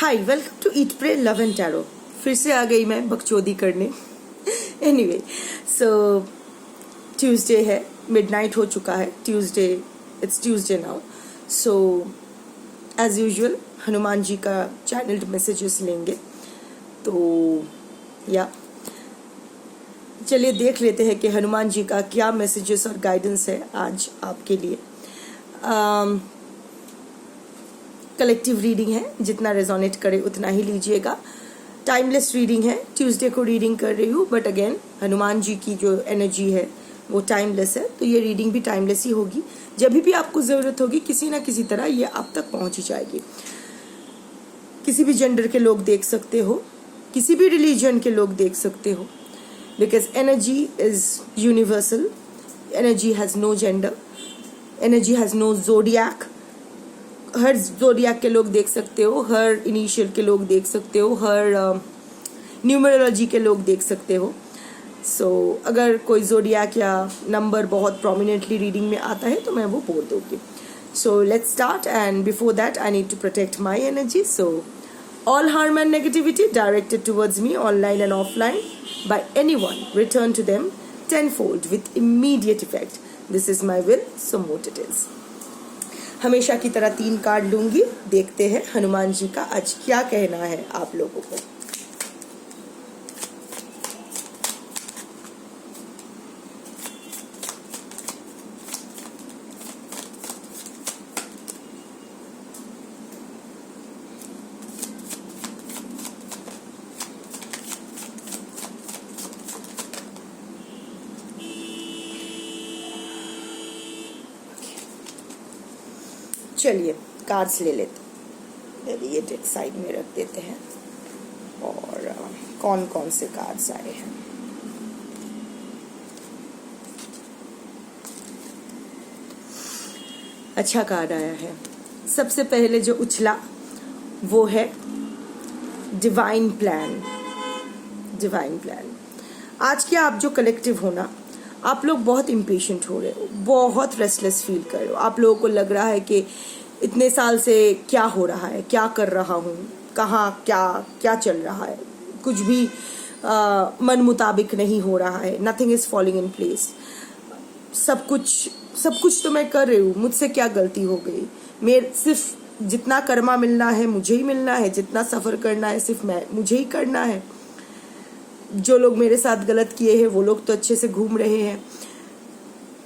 Hi, welcome to eat pray love and tarot. फिर से आ गई मैं बकचोदी करने। एनीवे, सो ट्यूसडे है, मिडनाइट हो चुका है। It's Tuesday now. So as usual Hanuman ji का चैनल्ड मैसेजेस लेंगे। तो या चलिए देख लेते हैं कि हनुमान जी का क्या मैसेजेस और गाइडेंस है आज आपके लिए। कलेक्टिव रीडिंग है, जितना रेजोनेट करे उतना ही लीजिएगा। टाइमलेस रीडिंग है, ट्यूसडे को रीडिंग कर रही हूँ, बट अगेन हनुमान जी की जो एनर्जी है वो टाइमलेस है, तो ये रीडिंग भी टाइमलेस ही होगी। जब भी आपको ज़रूरत होगी किसी ना किसी तरह ये आप तक पहुँच ही जाएगी। किसी भी जेंडर के लोग देख सकते हो, किसी भी रिलीजन के लोग देख सकते हो, because energy is universal. Energy has no gender, energy has no zodiac. हर जोडियाक के लोग देख सकते हो, हर इनिशियल के लोग देख सकते हो, हर न्यूमरोलॉजी के लोग देख सकते हो। सो अगर कोई जोडियाक या नंबर बहुत प्रोमिनेंटली रीडिंग में आता है तो मैं वो बोल दूँगी। So let's start, and before that I need to protect my energy. So all harm and negativity directed towards me online and offline by anyone return to them tenfold with immediate effect. This is my will, so mote it is. हमेशा की तरह 3 card लूंगी। देखते हैं हनुमान जी का आज क्या कहना है आप लोगों को। चलिए कार्ड्स ले लेते हैं, ये एक साइड में रख देते हैं। और कौन कौन से कार्ड्स आए हैं। अच्छा कार्ड आया है। सबसे पहले जो उछला वो है डिवाइन प्लान। Divine plan. आज के आप जो कलेक्टिव हो ना, आप लोग बहुत इम्पेशेंट हो रहे हो, बहुत रेस्टलेस फील कर रहे हो। आप लोगों को लग रहा है कि इतने साल से क्या हो रहा है, क्या कर रहा हूँ, कहाँ क्या क्या चल रहा है, कुछ भी मन मुताबिक नहीं हो रहा है। Nothing is falling in place. सब कुछ तो मैं कर रही हूँ, मुझसे क्या गलती हो गई। मेरे सिर्फ जितना कर्मा मिलना है मुझे ही मिलना है, जितना सफ़र करना है सिर्फ मुझे ही करना है। जो लोग मेरे साथ गलत किए हैं वो लोग तो अच्छे से घूम रहे हैं।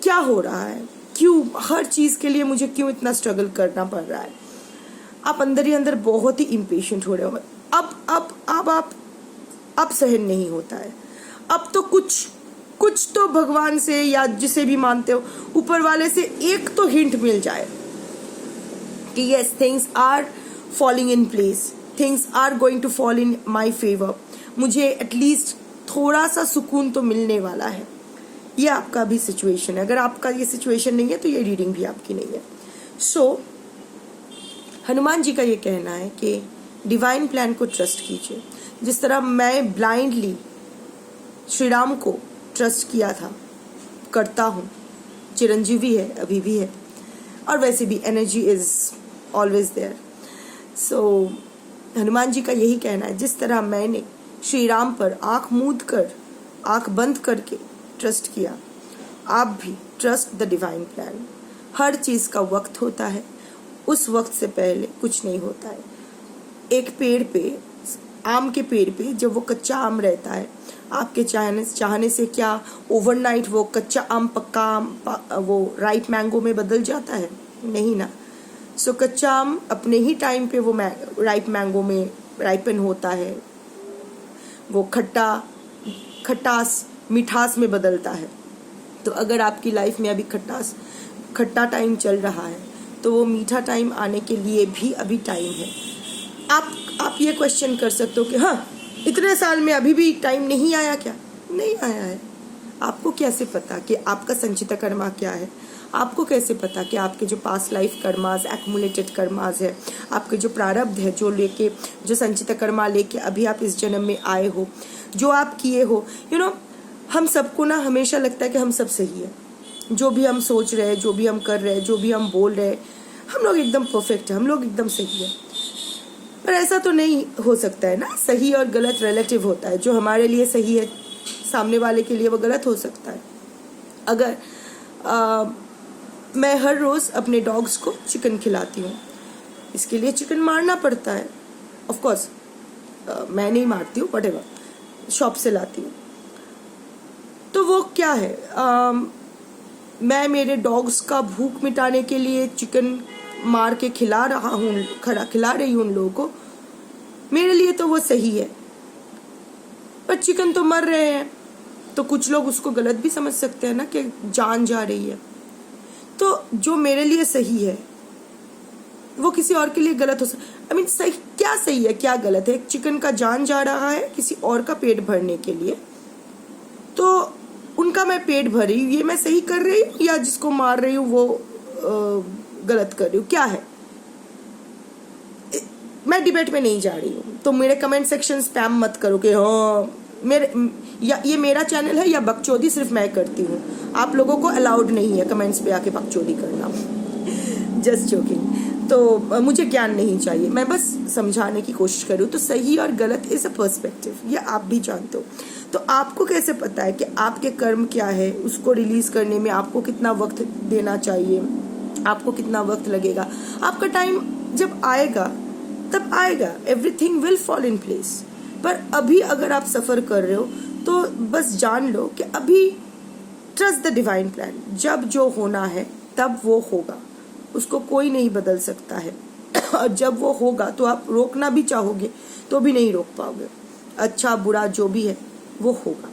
क्या हो रहा है, क्यों हर चीज़ के लिए मुझे क्यों इतना स्ट्रगल करना पड़ रहा है। आप अंदर ही अंदर बहुत ही इम्पेशेंट हो रहे हो। अब सहन नहीं होता है। अब तो कुछ तो भगवान से या जिसे भी मानते हो ऊपर वाले से एक तो हिंट मिल जाए कि yes, things are falling in place, things are going to fall in my favour. मुझे एटलीस्ट थोड़ा सा सुकून तो मिलने वाला है। ये आपका भी सिचुएशन है। अगर आपका ये सिचुएशन नहीं है तो ये रीडिंग भी आपकी नहीं है। सो हनुमान जी का ये कहना है कि डिवाइन प्लान को ट्रस्ट कीजिए। जिस तरह मैं ब्लाइंडली श्री राम को ट्रस्ट किया था, करता हूँ, चिरंजीवी है, अभी भी है, और वैसे भी एनर्जी इज ऑलवेज देयर। सो हनुमान जी का यही कहना है, जिस तरह मैंने श्री राम पर आंख मूंद कर, आंख बंद करके ट्रस्ट किया, आप भी ट्रस्ट द डिवाइन प्लान। हर चीज़ का वक्त होता है, उस वक्त से पहले कुछ नहीं होता है। एक पेड़ पे, आम के पेड़ पे जब वो कच्चा आम रहता है, आपके चाहने से क्या ओवरनाइट वो कच्चा आम पक्का आम वो राइप मैंगो में बदल जाता है? नहीं ना। सो कच्चा आम अपने ही टाइम पे वो राइप मैंगो में राइपन होता है, वो खटास मिठास में बदलता है। तो अगर आपकी लाइफ में अभी खट्टा टाइम चल रहा है तो वो मीठा टाइम आने के लिए भी अभी टाइम है। आप ये क्वेश्चन कर सकते हो कि हाँ, इतने साल में अभी भी टाइम नहीं आया क्या? नहीं आया है। आपको कैसे पता कि आपका संचित कर्मा क्या है? आपको कैसे पता कि आपके जो past life karmas, accumulated karmas है, आपके जो प्रारब्ध है, जो संचित कर्मा लेके अभी आप इस जन्म में आए हो, जो आप किए हो। हम सबको ना हमेशा लगता है कि हम सब सही है। जो भी हम सोच रहे हैं, जो भी हम कर रहे हैं, जो भी हम बोल रहे हैं, हम लोग एकदम परफेक्ट है, हम लोग एकदम सही है। पर ऐसा तो नहीं हो सकता है ना, सही और गलत रिलेटिव होता है, जो हमारे लिए सही है सामने वाले के लिए वो गलत हो सकता है। अगर मैं हर रोज़ अपने डॉग्स को चिकन खिलाती हूँ, इसके लिए चिकन मारना पड़ता है, ऑफ कोर्स मैं नहीं मारती हूँ, व्हाटएवर, शॉप से लाती हूँ, तो वो क्या है, मैं मेरे डॉग्स का भूख मिटाने के लिए चिकन मार के खिला रही हूँ उन लोगों को, मेरे लिए तो वो सही है, पर चिकन तो मर रहे हैं, तो कुछ लोग उसको गलत भी समझ सकते हैं ना कि जान जा रही है। तो जो मेरे लिए सही है वो किसी और के लिए गलत हो सकता है। सही क्या सही है क्या गलत है, चिकन का जान जा रहा है किसी और का पेट भरने के लिए, तो उनका मैं पेट भर रही हूँ, ये मैं सही कर रही हूँ, या जिसको मार रही हूँ वो गलत कर रही हूँ, क्या है। मैं डिबेट में नहीं जा रही हूँ, तो मेरे कमेंट सेक्शन स्पैम मत करो कि हाँ ये मेरा चैनल है या बकचोदी सिर्फ मैं करती हूँ, आप लोगों को अलाउड नहीं है कमेंट्स पे आके बकचोदी करना। Just joking. तो मुझे ज्ञान नहीं चाहिए, मैं बस समझाने की कोशिश करूँ। तो सही और गलत इज अ पर्सपेक्टिव, ये आप भी जानते हो। तो आपको कैसे पता है कि आपके कर्म क्या है, उसको रिलीज करने में आपको कितना वक्त देना चाहिए, आपको कितना वक्त लगेगा। आपका टाइम जब आएगा तब आएगा, everything will fall in place. पर अभी अगर आप सफर कर रहे हो तो बस जान लो कि अभी ट्रस्ट द डिवाइन प्लान, जब जो होना है तब वो होगा, उसको कोई नहीं बदल सकता है। और जब वो होगा तो आप रोकना भी चाहोगे तो भी नहीं रोक पाओगे, अच्छा बुरा जो भी है वो होगा।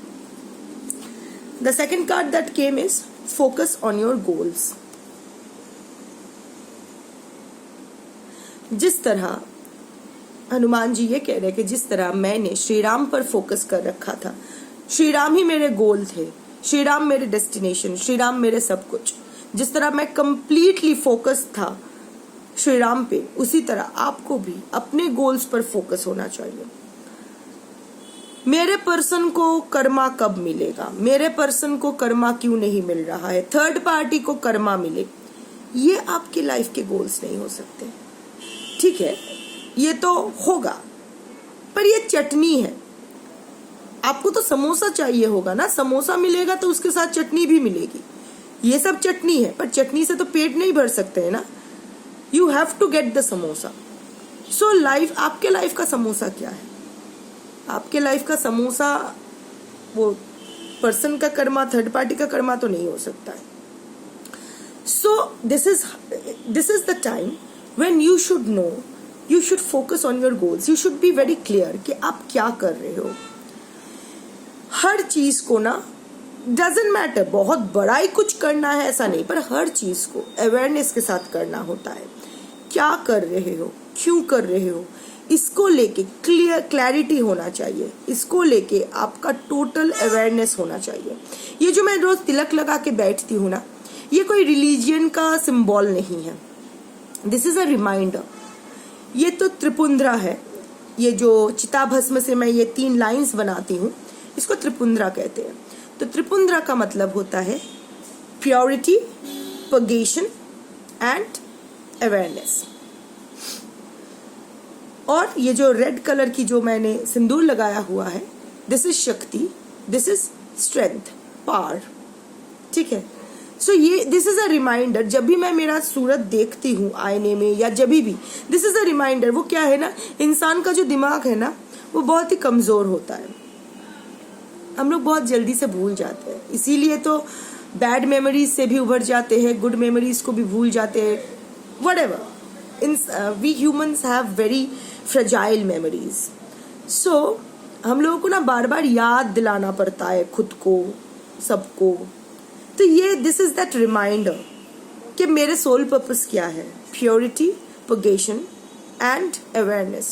The second card that came is focus on your goals. जिस तरह हनुमान जी ये कह रहे कि जिस तरह मैंने श्री राम पर फोकस कर रखा था, श्री राम ही मेरे गोल थे, श्री राम मेरे डेस्टिनेशन, श्री राम मेरे सब कुछ, जिस तरह मैं कंप्लीटली फोकस था श्री राम पे, उसी तरह आपको भी अपने गोल्स पर फोकस होना चाहिए। मेरे पर्सन को कर्मा कब मिलेगा, मेरे पर्सन को कर्मा क्यों नहीं मिल रहा है, थर्ड पार्टी को कर्मा मिले, ये आपकी लाइफ के गोल्स नहीं हो सकते। ठीक है, ये तो होगा, पर ये चटनी है, आपको तो समोसा चाहिए होगा ना, समोसा मिलेगा तो उसके साथ चटनी भी मिलेगी, ये सब चटनी है, पर चटनी से तो पेट नहीं भर सकते हैं ना, you have to get the samosa. So life, आपके लाइफ का समोसा क्या है, आपके लाइफ का समोसा वो पर्सन का कर्मा, थर्ड पार्टी का कर्मा तो नहीं हो सकता है। So this is the time when you should know, you should focus on your goals, you should be very clear कि आप क्या कर रहे हो। हर चीज को ना, डजेंट मैटर बहुत बड़ा ही कुछ करना है ऐसा नहीं, पर हर चीज को अवेयरनेस के साथ करना होता है। क्या कर रहे हो, क्यों कर रहे हो, इसको लेके क्लैरिटी होना चाहिए, इसको लेके आपका टोटल अवेयरनेस होना चाहिए। ये जो मैं रोज तिलक लगा के बैठती हूँ ना, ये कोई रिलीजियन का सिंबल नहीं है, दिस इज अ रिमाइंडर। ये तो त्रिपुंद्रा है, ये जो चिताभस्म से मैं ये 3 लाइंस बनाती हूँ, इसको त्रिपुंद्रा कहते हैं। तो त्रिपुंद्रा का मतलब होता है प्योरिटी, पर्गेशन एंड अवेयरनेस। और ये जो रेड कलर की जो मैंने सिंदूर लगाया हुआ है, दिस इज शक्ति, दिस इज स्ट्रेंथ, पावर। ठीक है, सो ये दिस इज अ रिमाइंडर। जब भी मैं मेरा सूरत देखती हूँ आईने में या जब भी, दिस इज अ रिमाइंडर। वो क्या है ना, इंसान का जो दिमाग है ना वो बहुत ही कमजोर होता है, हम लोग बहुत जल्दी से भूल जाते हैं, इसीलिए तो बैड मेमोरीज से भी उभर जाते हैं, गुड मेमोरीज को भी भूल जाते हैं, whatever. We humans have very fragile memories. So हम लोगों को ना बार बार याद दिलाना पड़ता है खुद को, सबको। तो ये दिस इज दैट रिमाइंडर कि मेरे सोल पर्पस क्या है, purity, purgation and awareness.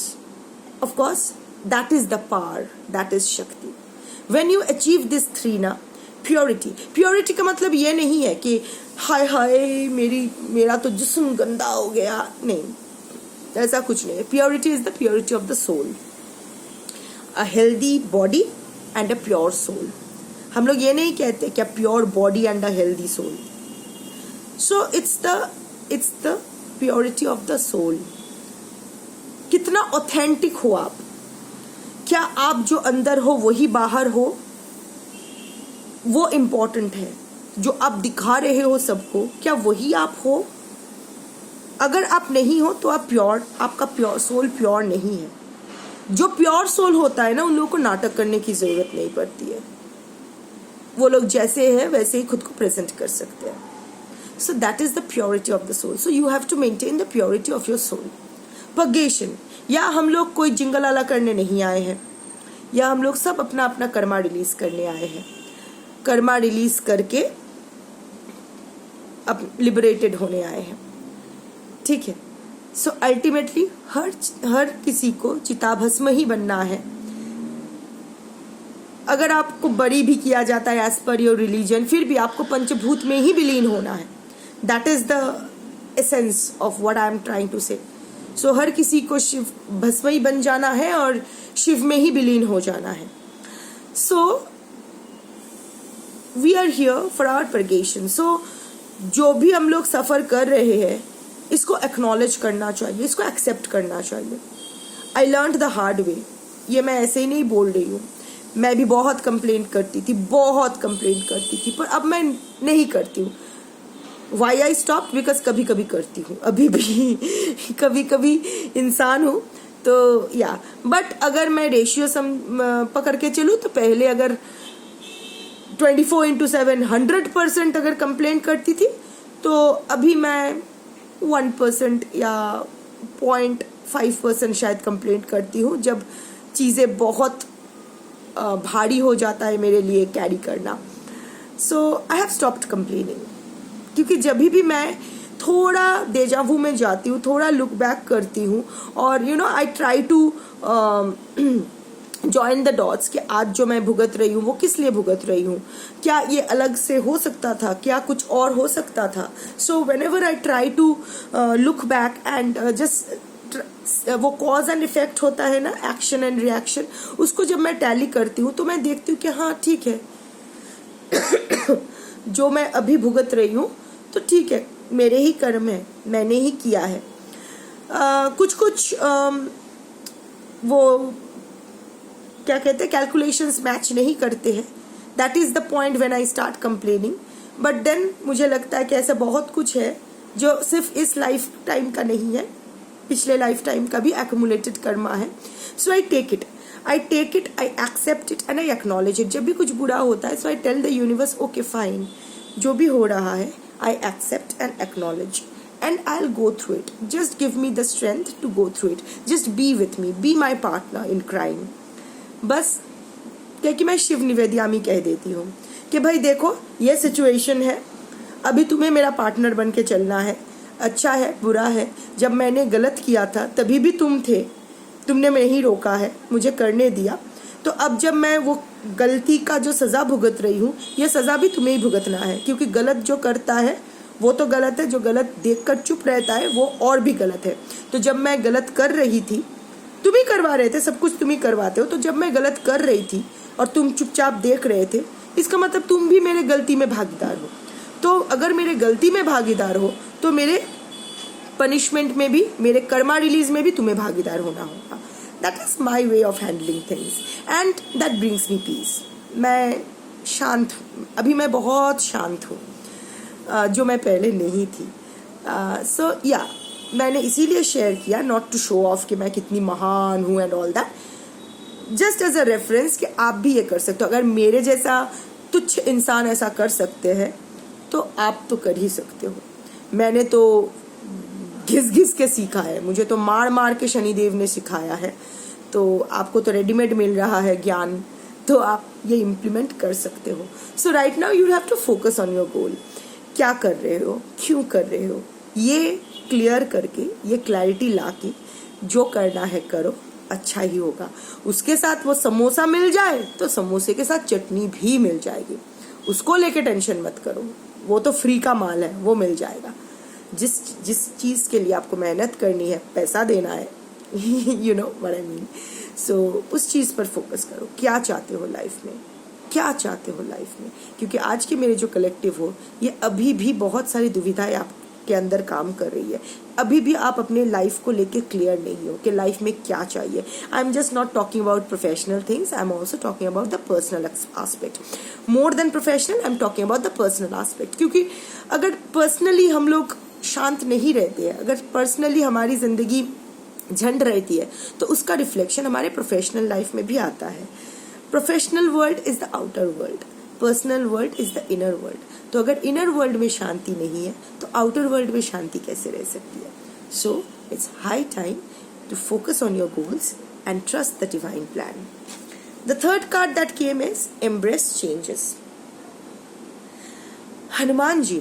Of course that is the power, that is shakti. When you achieve this 3 ना, प्योरिटी का मतलब ये नहीं है कि हाय हाय मेरा तो जिस्म गंदा हो गया, नहीं, ऐसा कुछ नहीं है। Purity is the purity of the soul, a healthy body and a pure soul. हम लोग ये नहीं कहते क्या pure body and a healthy soul. So it's the purity of the soul. कितना ऑथेंटिक हो आप, क्या आप जो अंदर हो वही बाहर हो, वो इम्पोर्टेंट है। जो आप दिखा रहे हो सबको, क्या वही आप हो? अगर आप नहीं हो तो आप प्योर, आपका प्योर सोल प्योर नहीं है। जो प्योर सोल होता है ना, उन लोगों को नाटक करने की जरूरत नहीं पड़ती है। वो लोग जैसे हैं वैसे ही खुद को प्रेजेंट कर सकते हैं। So that is the purity of the soul. So you have to maintain the purity of your soul. Purgation, या हम लोग कोई जिंगल आला करने नहीं आए हैं, या हम लोग सब अपना अपना कर्मा रिलीज करने आए हैं। कर्मा रिलीज करके अब लिबरेटेड होने आए हैं, ठीक है। सो अल्टीमेटली हर किसी को चिताभस्म ही बनना है। अगर आपको बरी भी किया जाता है एज पर योर रिलीजन, फिर भी आपको पंचभूत में ही विलीन होना है। That is the essence of what I am trying to say. So हर किसी को शिव भस्म ही बन जाना है और शिव में ही विलीन हो जाना है। So we are here for our purgation. So जो भी हम लोग सफर कर रहे हैं, इसको एक्नॉलेज करना चाहिए, इसको एक्सेप्ट करना चाहिए। I learn the hard way. ये मैं ऐसे ही नहीं बोल रही हूँ, मैं भी बहुत कंप्लेंट करती थी, पर अब मैं नहीं करती हूँ। Y I stop? बिकॉज कभी कभी करती हूँ, अभी भी कभी कभी इंसान हूँ तो या। बट अगर मैं रेशियो पकड़ के चलूँ तो पहले अगर 24/7 100% अगर कंप्लेंट करती थी, तो अभी मैं 1% या 0.5% शायद कंप्लेंट करती हूँ, जब चीज़ें बहुत भारी हो जाता है मेरे लिए कैरी करना। सो आई हैव स्टॉप्ड कंप्लेनिंग, क्योंकि जब भी मैं थोड़ा डेजावू में जाती हूँ, थोड़ा लुक बैक करती हूँ, और I try to join the dots कि आज जो मैं भुगत रही हूँ वो किस लिए भुगत रही हूँ, क्या ये अलग से हो सकता था, क्या कुछ और हो सकता था। So whenever I try to look back and just वो कॉज एंड इफेक्ट होता है ना, एक्शन एंड रिएक्शन, उसको जब मैं टैली करती हूँ तो मैं देखती हूँ कि हाँ ठीक है जो मैं अभी भुगत रही हूँ तो ठीक है, मेरे ही कर्म है, मैंने ही किया है। कुछ वो क्या कहते हैं, कैलकुलेशंस मैच नहीं करते हैं। That is the point when I start complaining. But then मुझे लगता है कि ऐसा बहुत कुछ है जो सिर्फ इस लाइफ टाइम का नहीं है, पिछले लाइफ टाइम का भी एक्यूमुलेटेड कर्मा है। So I take it, I accept it and I acknowledge it. जब भी कुछ बुरा होता है, so I tell the universe okay fine, जो भी हो रहा है I accept and acknowledge and I'll go through it. Just give me the strength to go through it. Just be with me, be my partner in crime. बस क्योंकि मैं शिव निवेदियामी कह देती हूँ कि भाई देखो ये सिचुएशन है, अभी तुम्हें मेरा पार्टनर बन के चलना है। अच्छा है बुरा है, जब मैंने गलत किया था तभी भी तुम थे, तुमने नहीं रोका है, मुझे करने दिया। तो अब जब मैं वो गलती का जो सज़ा भुगत रही हूँ, ये सज़ा भी तुम्हें ही भुगतना है, क्योंकि गलत जो करता है वो तो गलत है, जो गलत देखकर चुप रहता है वो और भी गलत है। तो जब मैं गलत कर रही थी, तुम ही करवा रहे थे, सब कुछ तुम ही करवाते हो, तो जब मैं गलत कर रही थी और तुम चुपचाप देख रहे थे, इसका मतलब तुम भी मेरे गलती में भागीदार हो। तो अगर मेरे गलती में भागीदार हो तो मेरे पनिशमेंट में भी, मेरे कर्मा रिलीज में भी तुम्हें भागीदार होना होगा। That is my way of handling things and that brings me peace. मैं शांत हूँ, अभी मैं बहुत शांत हूँ, जो मैं पहले नहीं थी। सो या मैंने इसीलिए शेयर किया, नॉट टू शो ऑफ कि मैं कितनी महान हूँ and all that, just as a reference कि आप भी ये कर सकते हो। अगर मेरे जैसा तुच्छ इंसान ऐसा कर सकते हैं तो आप तो कर ही सकते हो। मैंने तो घिस घिस के सीखा है, मुझे तो मार मार के शनिदेव ने सिखाया है, तो आपको तो रेडीमेड मिल रहा है ज्ञान, तो आप ये इम्प्लीमेंट कर सकते हो। So right now you have to focus on your goal. क्या कर रहे हो, क्यों कर रहे हो, ये क्लियर करके, ये क्लैरिटी लाके जो करना है करो, अच्छा ही होगा। उसके साथ वो समोसा मिल जाए तो समोसे के साथ चटनी भी मिल जाएगी, उसको लेके टेंशन मत करो, वो तो फ्री का माल है, वो मिल जाएगा। जिस चीज़ के लिए आपको मेहनत करनी है, पैसा देना है you know what I mean. So उस चीज़ पर फोकस करो, क्या चाहते हो लाइफ में, क्या चाहते हो लाइफ में, क्योंकि आज के मेरे जो कलेक्टिव हो, ये अभी भी बहुत सारी दुविधाएं के अंदर काम कर रही है। अभी भी आप अपने लाइफ को लेके क्लियर नहीं हो कि लाइफ में क्या चाहिए। I am just not talking about professional things, I am also talking about the personal aspect. More than professional I am talking about the personal aspect. क्योंकि अगर पर्सनली हम लोग शांत नहीं रहते हैं, अगर पर्सनली हमारी जिंदगी झंड रहती है, तो उसका रिफ्लेक्शन हमारे प्रोफेशनल लाइफ में भी आता है। Professional world is the outer world, personal world is the inner world. तो अगर इनर वर्ल्ड में शांति नहीं है तो आउटर वर्ल्ड में शांति कैसे रह सकती है? So it's high time to focus on your goals and trust the divine plan. The third card that came is embrace changes. Hanuman ji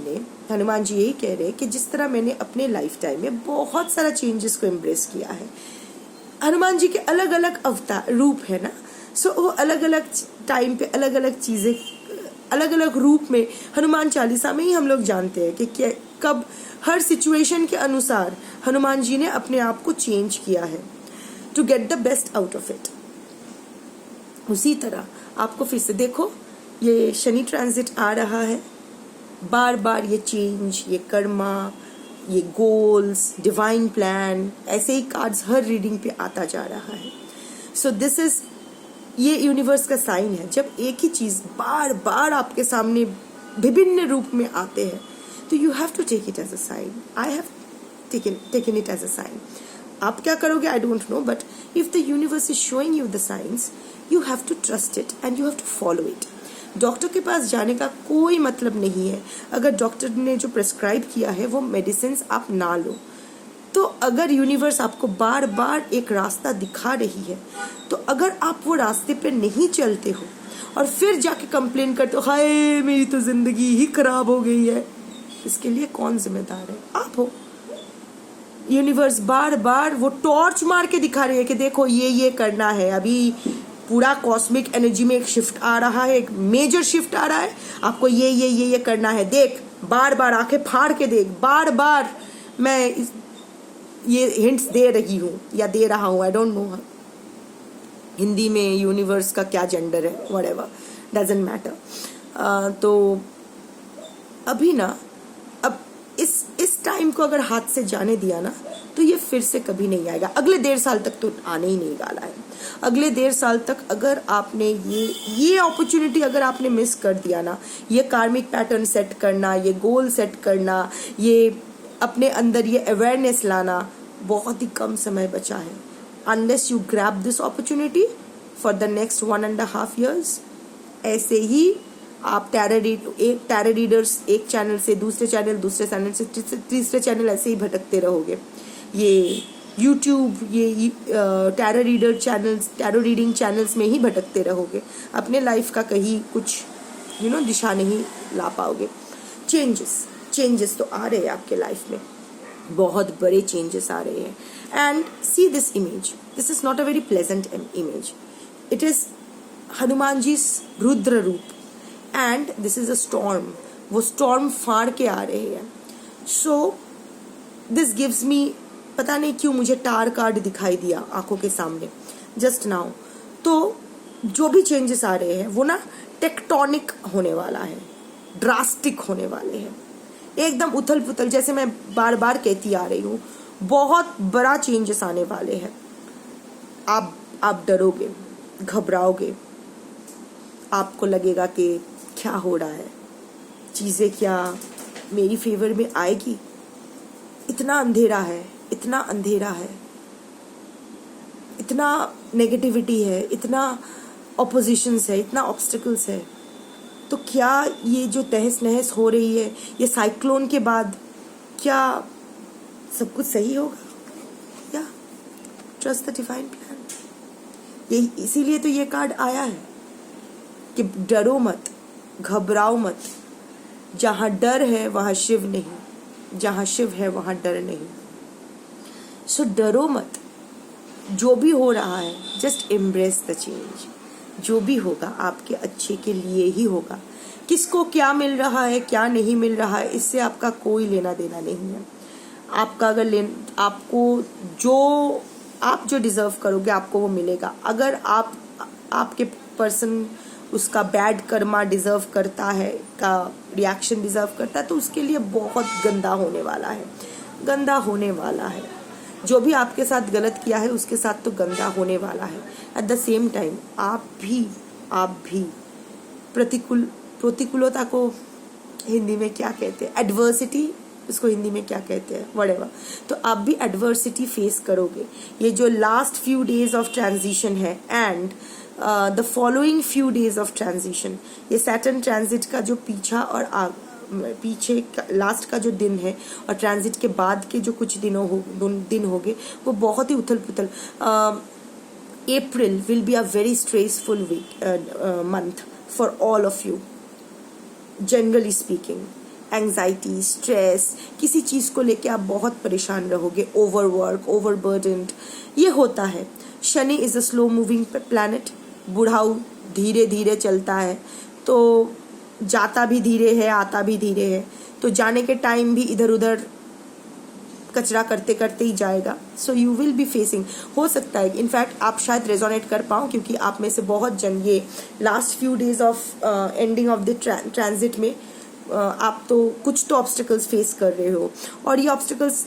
यही कह रहे हैं कि जिस तरह मैंने अपने लाइफ टाइम में बहुत सारा चेंजेस को एम्ब्रेस किया है। हनुमान जी के अलग अलग अवतार रूप है ना, सो वो अलग अलग टाइम पे अलग अलग चीजें अलग अलग रूप में हनुमान चालीसा में ही हम लोग जानते हैं कि कब हर सिचुएशन के अनुसार हनुमान जी ने अपने आप को चेंज किया है to get the best out of it. उसी तरह आपको फिर से देखो, ये शनि ट्रांजिट आ रहा है, बार बार ये चेंज, ये कर्मा, ये गोल्स, डिवाइन प्लान, ऐसे ही कार्ड्स हर रीडिंग पे आता जा रहा है। सो दिस इज, ये यूनिवर्स का साइन है। जब एक ही चीज बार बार आपके सामने विभिन्न रूप में आते हैं तो you have to take it as a sign. I have taken it as a sign. आप क्या करोगे I don't know, but if the universe is showing you the science, you have to trust it and you have to follow it. Doctor के पास जाने का कोई मतलब नहीं है अगर डॉक्टर ने जो प्रेस्क्राइब किया है वो मेडिसिन आप ना लो। तो अगर यूनिवर्स आपको बार बार एक रास्ता दिखा रही है, तो अगर आप वो रास्ते पे नहीं चलते हो और फिर जाके कंप्लेन करते हो, हाय मेरी तो जिंदगी ही खराब हो गई है, इसके लिए कौन जिम्मेदार है? आप हो। यूनिवर्स बार बार वो टॉर्च मार के दिखा रही है कि देखो ये करना है, अभी पूरा कॉस्मिक एनर्जी में एक शिफ्ट आ रहा है, एक मेजर शिफ्ट आ रहा है, आपको ये करना है, देख, बार बार आंखें फाड़ के देख, बार बार मैं ये हिंट्स दे रही हूँ या दे रहा हूँ, आई डोंट नो हिंदी में यूनिवर्स का क्या जेंडर है, व्हाटएवर, डजंट मैटर। तो अभी ना, अब इस टाइम को अगर हाथ से जाने दिया ना तो ये फिर से कभी नहीं आएगा। अगले 1.5 साल तक तो आने ही नहीं वाला है। अगले 1.5 साल तक अगर आपने ये अपॉर्चुनिटी अगर आपने मिस कर दिया ना, ये कार्मिक पैटर्न सेट करना, ये गोल सेट करना, ये अपने अंदर ये अवेयरनेस लाना, बहुत ही कम समय बचा है। Unless you grab this opportunity for the next 1.5 years, ऐसे ही आप टैरो रीडर्स एक चैनल से दूसरे चैनल से तीसरे चैनल ऐसे ही भटकते रहोगे। ये यूट्यूब, ये tarot reader channels, tarot reading channels में ही भटकते रहोगे, अपने लाइफ का कहीं कुछ दिशा नहीं ला पाओगे। चेंजेस तो आ रहे हैं आपके लाइफ में, बहुत बड़े चेंजेस आ रहे हैं। And see this image, this is not a very pleasant image, it is Hanuman ji Rudra roop, and this is a storm. वो स्टॉर्म फाड़ के आ रहे हैं। सो दिस गिव्स मी, पता नहीं क्यों मुझे टार कार्ड दिखाई दिया आंखों के सामने जस्ट नाउ। तो जो भी चेंजेस आ रहे हैं वो ना टेक्टोनिक होने वाला है, ड्रास्टिक होने वाले हैं, एकदम उथल पुथल, जैसे मैं बार बार कहती आ रही हूँ, बहुत बड़ा चेंजेस आने वाले हैं। आप डरोगे, घबराओगे, आपको लगेगा कि क्या हो रहा है, चीजें क्या मेरी फेवर में आएगी, इतना अंधेरा है, इतना अंधेरा है, इतना नेगेटिविटी है, इतना ऑपोजिशंस है, इतना ऑब्स्टिकल्स है, तो क्या ये जो तहस नहस हो रही है, ये साइक्लोन के बाद क्या सब कुछ सही होगा? या ट्रस्ट द डिवाइन प्लान। ये इसीलिए तो ये कार्ड आया है कि डरो मत, घबराओ मत, जहां डर है वहां शिव नहीं, जहां शिव है वहां डर नहीं। सो डरो मत, जो भी हो रहा है जस्ट एम्ब्रेस द चेंज। जो भी होगा आपके अच्छे के लिए ही होगा। किसको क्या मिल रहा है, क्या नहीं मिल रहा है, इससे आपका कोई लेना देना नहीं है। आपका अगर आप जो डिजर्व करोगे आपको वो मिलेगा। अगर आपके पर्सन उसका बैड कर्मा डिजर्व करता है, का रिएक्शन डिजर्व करता है, तो उसके लिए बहुत गंदा होने वाला है, गंदा होने वाला है। जो भी आपके साथ गलत किया है उसके साथ तो गंदा होने वाला है। एट द सेम टाइम आप भी प्रतिकूलता को हिंदी में क्या कहते हैं, एडवर्सिटी, इसको हिंदी में क्या कहते हैं, व्हाटएवर, तो आप भी एडवर्सिटी फेस करोगे। ये जो last few days of transition है and the following few days of transition, ये सैटर्न ट्रांजिट का जो पीछे लास्ट का जो दिन है और ट्रांजिट के बाद के जो कुछ दिन होंगे वो बहुत ही उथल पुथल। April will be a very stressful month for all of you, generally speaking। Anxiety, stress, किसी चीज़ को लेके आप बहुत परेशान रहोगे, ओवरवर्क, ओवरबर्डन्ड, ये होता है। Shani is a slow moving planet, बुढ़ाऊ धीरे धीरे चलता है, तो जाता भी धीरे है, आता भी धीरे है, तो जाने के टाइम भी इधर उधर कचरा करते करते ही जाएगा। So you will be facing, हो सकता है इनफैक्ट आप शायद रेजोनेट कर पाओ, क्योंकि आप में से बहुत जन ये last few days of ending of the transit में आप तो कुछ तो ऑब्स्टिकल्स फेस कर रहे हो, और ये ऑब्स्टिकल्स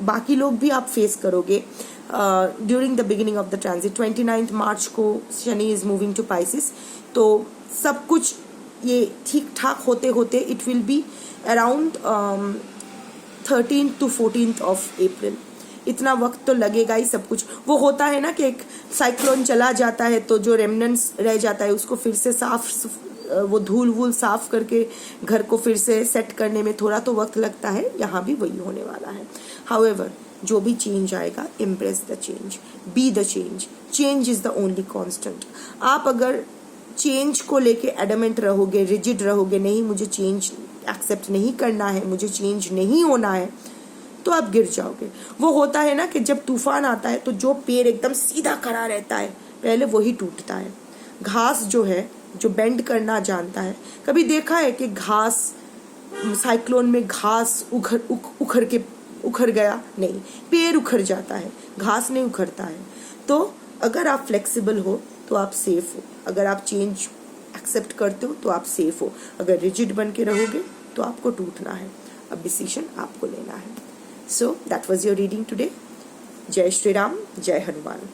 बाकी लोग भी आप फेस करोगे during the beginning of the transit. 29 March को Shani is moving to Pisces, तो सब कुछ ये ठीक ठाक होते होते it will be around 13 to 14 of April. इतना वक्त तो लगेगा ही। सब कुछ वो होता है ना कि एक साइक्लोन चला जाता है तो जो रेमनेंट्स रह जाता है उसको फिर से वो धूल वूल साफ करके घर को फिर से सेट करने में थोड़ा तो वक्त लगता है। यहाँ भी वही होने वाला है। हाउएवर जो भी चेंज आएगा, embrace the change, be the change, change is the only constant. आप अगर चेंज को लेके एडमेंट रहोगे, रिजिड रहोगे, नहीं मुझे चेंज एक्सेप्ट नहीं करना है, मुझे चेंज नहीं होना है, तो आप गिर जाओगे। वो होता है ना कि जब तूफान आता है तो जो पेड़ एकदम सीधा खड़ा रहता है पहले वही टूटता है। घास जो है, जो बेंड करना जानता है, कभी देखा है कि घास साइक्लोन में घास उखड़ गया? नहीं, पेड़ उखड़ जाता है, घास नहीं उखड़ता है। तो अगर आप फ्लेक्सिबल हो तो आप सेफ हो, अगर आप चेंज एक्सेप्ट करते हो तो आप सेफ हो, अगर रिजिड बन के रहोगे तो आपको टूटना है। अब डिसीजन आपको लेना है। So that was your reading today. जय श्री राम, जय हनुमान।